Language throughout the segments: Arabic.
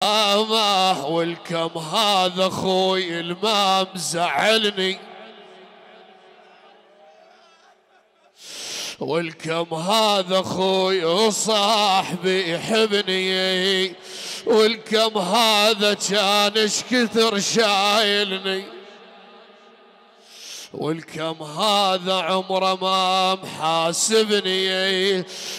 والكم هذا اخوي الما مزعلني، والكم هذا اخوي وصاحبي يحبني، والكم هذا كان ايش كثر شايلني، والكم هذا عمره ما محاسبني،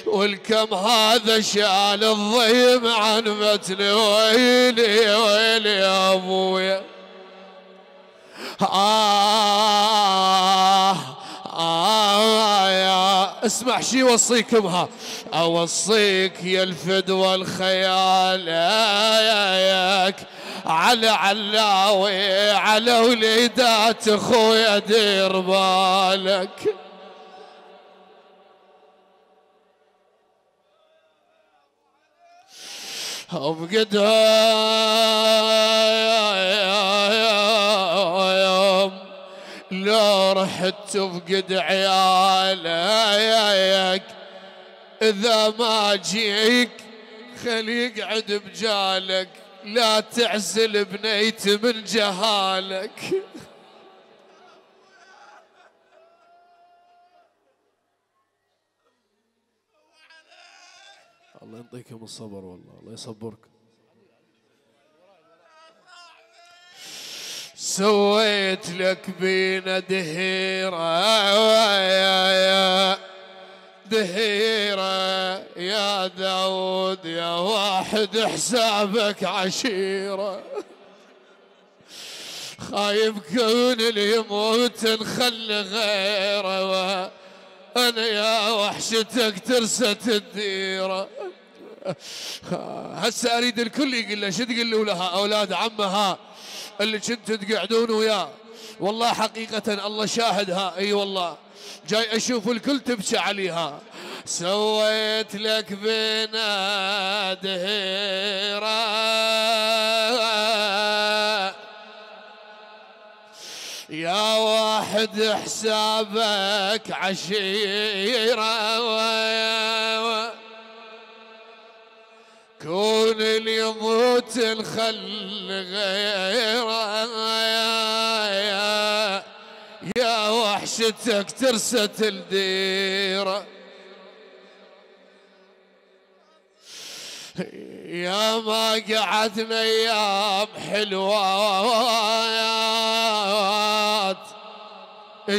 والكم هذا شال الضيم عن متني. ويلي ويلي يا ابويا يا اسمع شي وصيكمها، اوصيك يا الفدوى الخيال ياك على علاوي على وليدات اخويا دير بالك. وبقدها لو رحت تفقد عيالك، إذا ما جيك خلي يقعد بجالك، لا تعزل بنيت من جهالك. الله يعطيكم الصبر والله، الله يصبركم. سويت لك بينا دهيرة يا دهيرة يا داود، يا واحد حسابك عشيرة، خايف كون اللي يموت نخلي غيره، أنا يا وحشتك ترست الديرة. هسه أريد الكل يقول له شو تقول لها أولاد عمها اللي كنتوا تقعدون وياه، والله حقيقة الله شاهدها، اي والله جاي اشوف الكل تبكي عليها. سويت لك بنا دهيرة يا واحد حسابك عشيرة، كون اللي يموت نخل غيره، يا وحشتك ترست الديرة. يا ما قعدنا ايام حلوات،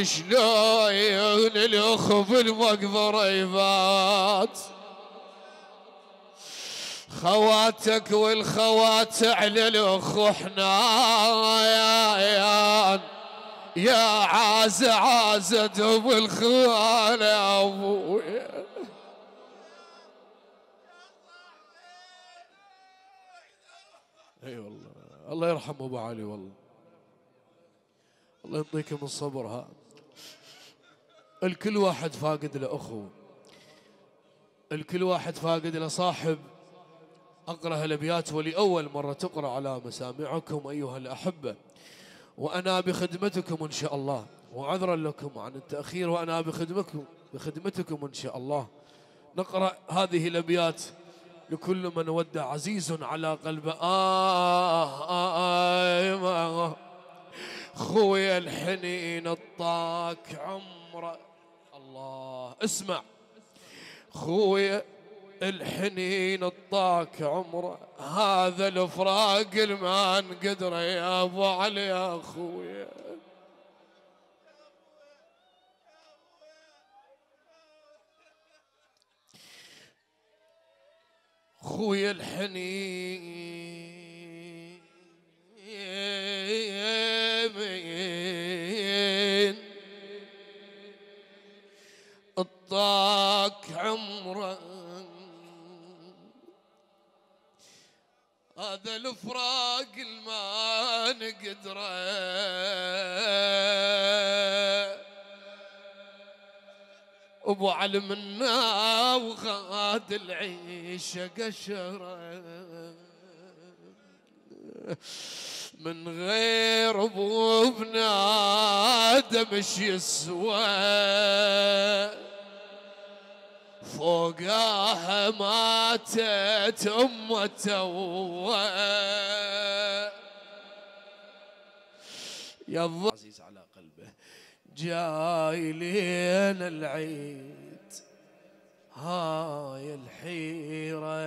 شلون الاخ بالمقبره يفات، خواتك والخوات على الاخ حنايان، يا عازة دوب الخوال يا ابويا. اي والله الله يرحم ابو علي، والله الله يعطيكم الصبر. ها الكل واحد فاقد له اخو، الكل واحد فاقد له صاحب. أقرأ هالأبيات ولأول مرة تقرأ على مسامعكم أيها الأحبة، وأنا بخدمتكم إن شاء الله، وعذرا لكم عن التأخير، وأنا بخدمتكم إن شاء الله. نقرأ هذه الأبيات لكل من ود عزيز على قلبه. خويا الحنين اطاك عمره، الله اسمع، خويا الحنين اطاك عمره، هذا الفراق الما نقدره يا ابو علي يا خويا. خويا الحنين اطاك عمره، هذا الفراق الما نقدره، ابو علي منا وغاد العيشه قشره، من غير ابو بنادم مش يسوى، فوقاها ماتت التوه يا عزيز على قلبه. جاي لين العيد هاي الحيرة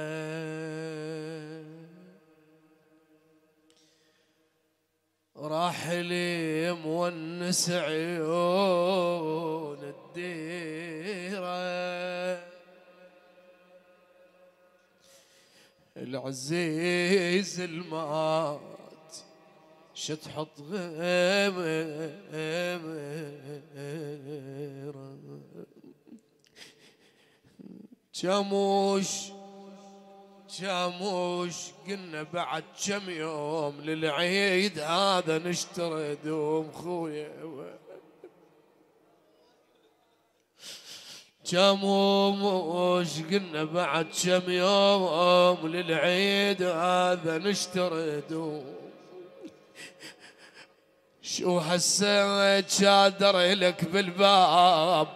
راح لي مونس عيون الديرة العزيز المات شتحط غميرة جاموش قلنا بعد كم يوم للعيد هذا نشتري دوم خويا جاموش قلنا بعد كم يوم للعيد هذا نشتري دوم شو حسيت شادر لك بالباب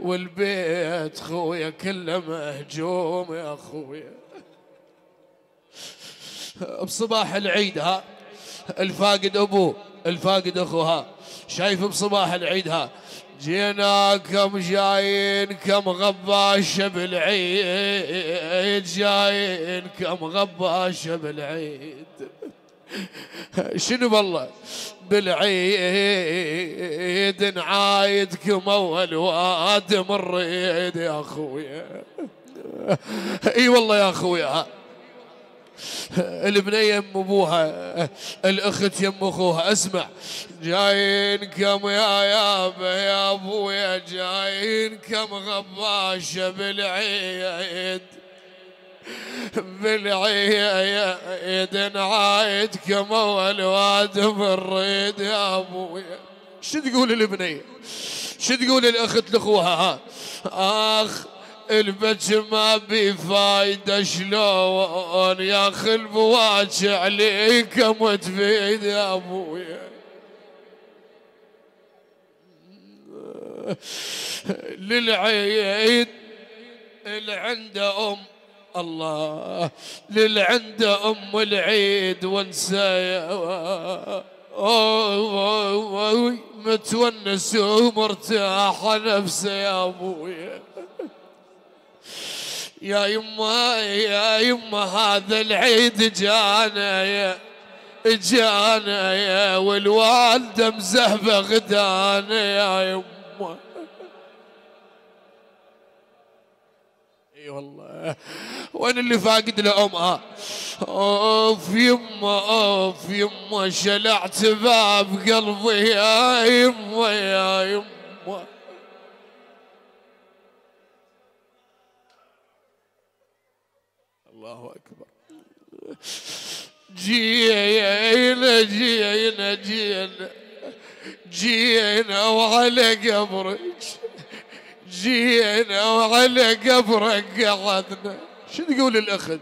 والبيت خويا كله مهجوم يا خويا. بصباح العيد ها الفاقد ابوه الفاقد اخوها شايف بصباح العيد ها جيناكم جايينكم غباشة بالعيد جايينكم غباشة بالعيد شنو بالله بالعيد نعايدكم اول وادم الريد يا اخويا. اي والله يا اخويا البنية يم ابوها الاخت يم اخوها اسمع جايينكم يا ابويا جايينكم غباشة بالعيد بالعيد نعايدكم اول وادم الريد يا ابويا. شو تقول البنية شو تقول الاخت لاخوها اخ البج ما بفايدة شلون يا اخي البواج عليكم وتفيد يا ابويا للعيد اللي عنده الله للعند العيد وانسى متونس ومرتاح نفسي يا ابويا. يا يما هذا العيد جانا والوالده مزهبه غدانا يا يما. اي والله وين اللي فاقد لامها اوف يما شلعت باب قلبي يا يما الله اكبر. جينا وعلى قبرك جينا وعلى قبرك قعدنا. شو تقول الاخت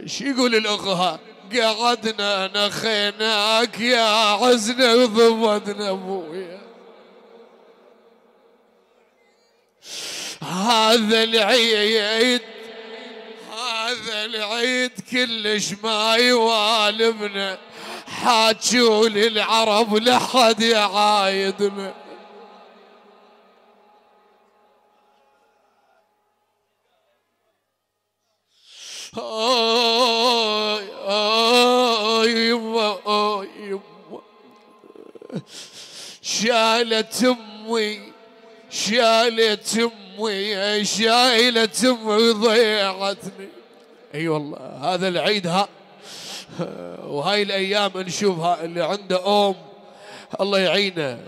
شو يقول الاخها قعدنا نخيناك يا عزنا وضبطنا ابويا. هذا العيد كلش ما يوالمنا حاجوا للعرب لحد يعايدنا. يما شالت امي ضيعتني. اي والله هذا العيد وهاي الايام نشوفها اللي عنده الله يعينه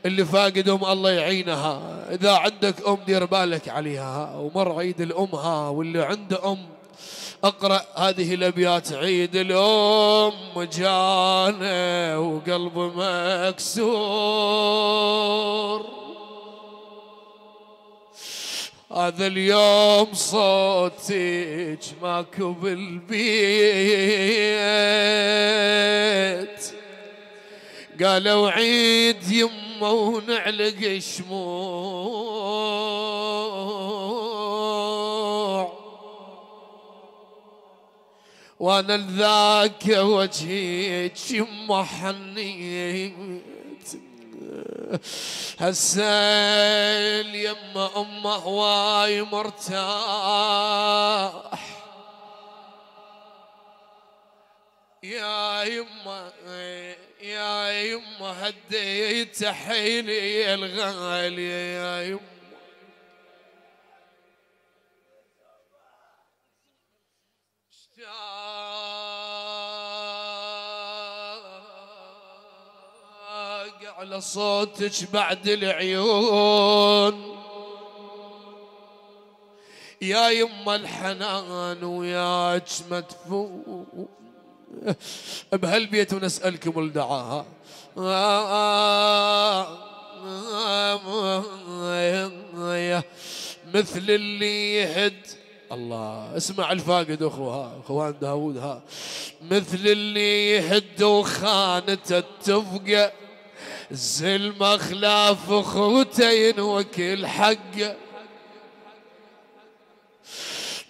اللي فاقد الله يعينها. اذا عندك دير بالك عليها ومر عيد الام واللي عنده اقرأ هذه الابيات. عيد الام جانا وقلب مكسور هذا اليوم صوتك ماكو بالبيت قالوا عيد يمه ونعلق شموع، وانا لذاك وجهك يمه حنيت. هسه يمه امه هواي مرتاح، يا يمه يا يمه هديت حيلي الغالية يا يمه. اشتاق على صوتك بعد العيون يا يمه الحنان وياك مدفون بهالبيت ونسألكم الدعاء مثل اللي يهد. الله اسمع الفاقد اخوها اخوان داود ها. مثل اللي يهد وخانته تفقى، الزلمة خلاف اخوتين وكل حقه.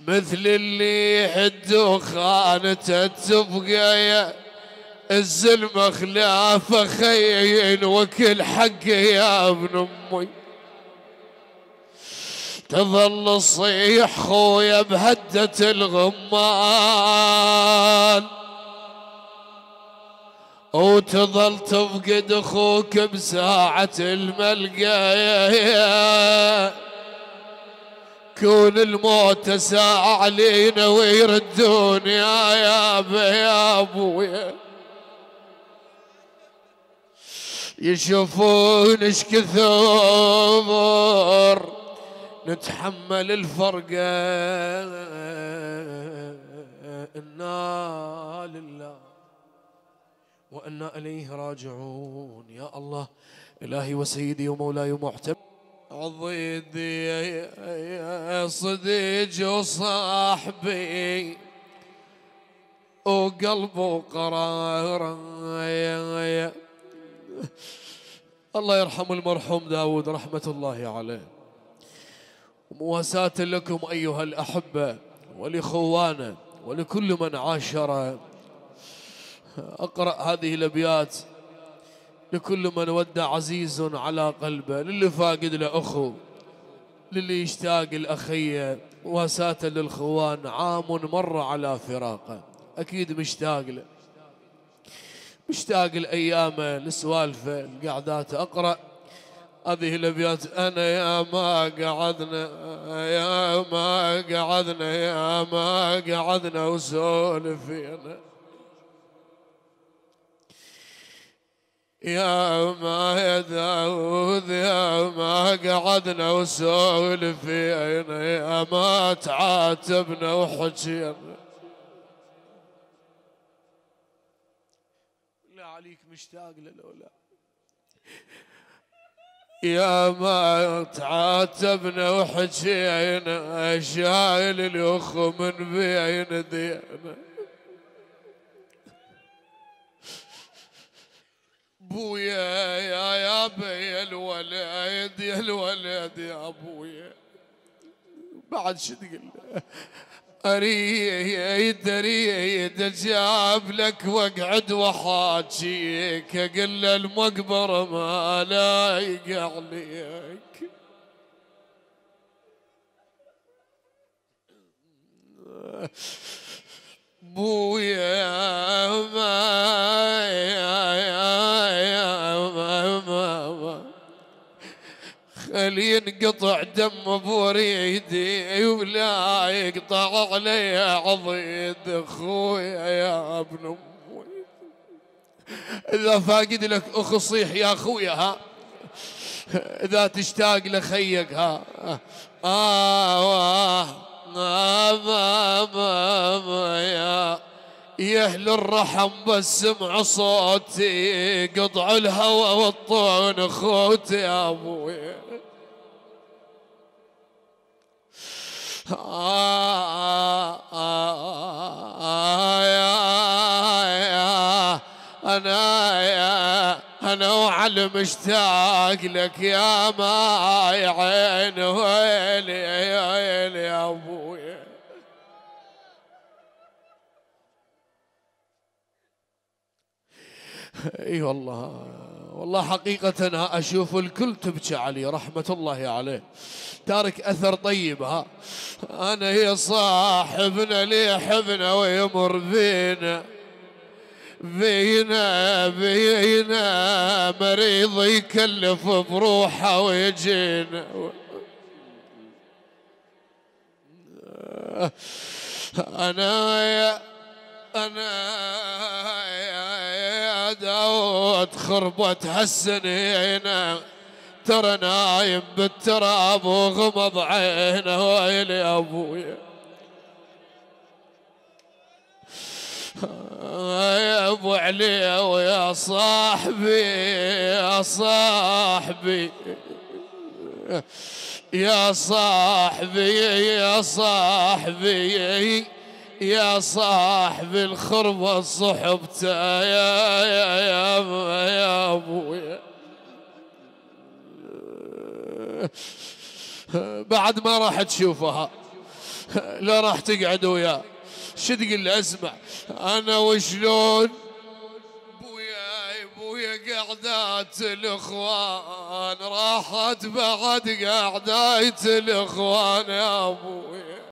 مثل اللي يهد وخانته تبقى، يا الزلمة خلاف خين وكل حقه يا ابن امي. تظل صيح خويا بهدة الغمال، وتظل تفقد اخوك بساعة الملقى. كون الموت ساعة علينا ويردون يا ابويا، يشوفون ايش كثر نتحمل الفرقة. إنا لله وإنا إليه راجعون. يا الله إلهي وسيدي ومولاي ومعتمد عضيدي يا صديق وصاحبي وقلبه قرار. الله يرحم المرحوم داود رحمة الله عليه. ومواساة لكم أيها الأحبة ولخوانا ولكل من عاشر. أقرأ هذه الأبيات لكل من ودع عزيز على قلبه، للي فاقد له أخو، للي يشتاق الأخية، مواساة للخوان. عام مر على فراقه، أكيد مشتاق له، مشتاق الأيام لسوالفه القعدات. أقرأ هذه الأبيات. أنا يا ما قعدنا يا ما قعدنا يا ما قعدنا وسولفينا، يا ما يا داود يا ما قعدنا وسولفينا، يا ما تعاتبنا وحكينا. لا عليك مشتاق للأولاد. يا ما تعاتبنا وحكينا، شايل الأخو من بين دينا. بويا يا بي الولد يا الولد يا ابويا، بعد شو تقول؟ اريد اجاب لك واقعد واحاجيك، اقول المقبره ما لايق عليك. بويا ما خلي ينقطع دم بوريدي ولا يقطع علي عضيد اخويا يا ابن امي. اذا فاقد لك اخو صيح يا اخويا ها، اذا تشتاق لخيك ها. يا اهل الرحم بس سمع صوتي، قطع الهوى والطون اخوتي يا ابوي. أنا وعلي مشتاق لك يا ماي عين، ويلي يا أبويا. اي والله حقيقة أشوف الكل تبكي عليه رحمة الله عليه، تارك أثر طيب. أنا يا صاحبنا اللي يحبنا ويمر بينا مريض يكلف بروحه ويجينا. أنا يا داود خربت هالسنين، ترى نايم بالتراب وغمض عينه، ويلي يا ابويا يا ابو علي ويا صاحبي يا صاحبي يا صاحبي يا صاحبي يا صاحب الخربة صحبته يا ابويا. بعد ما راح تشوفها لا راح تقعد وياه، شو تقول له؟ اسمع انا وشلون بويا قعدات الاخوان، راحت بعد قعدات الاخوان يا ابويا.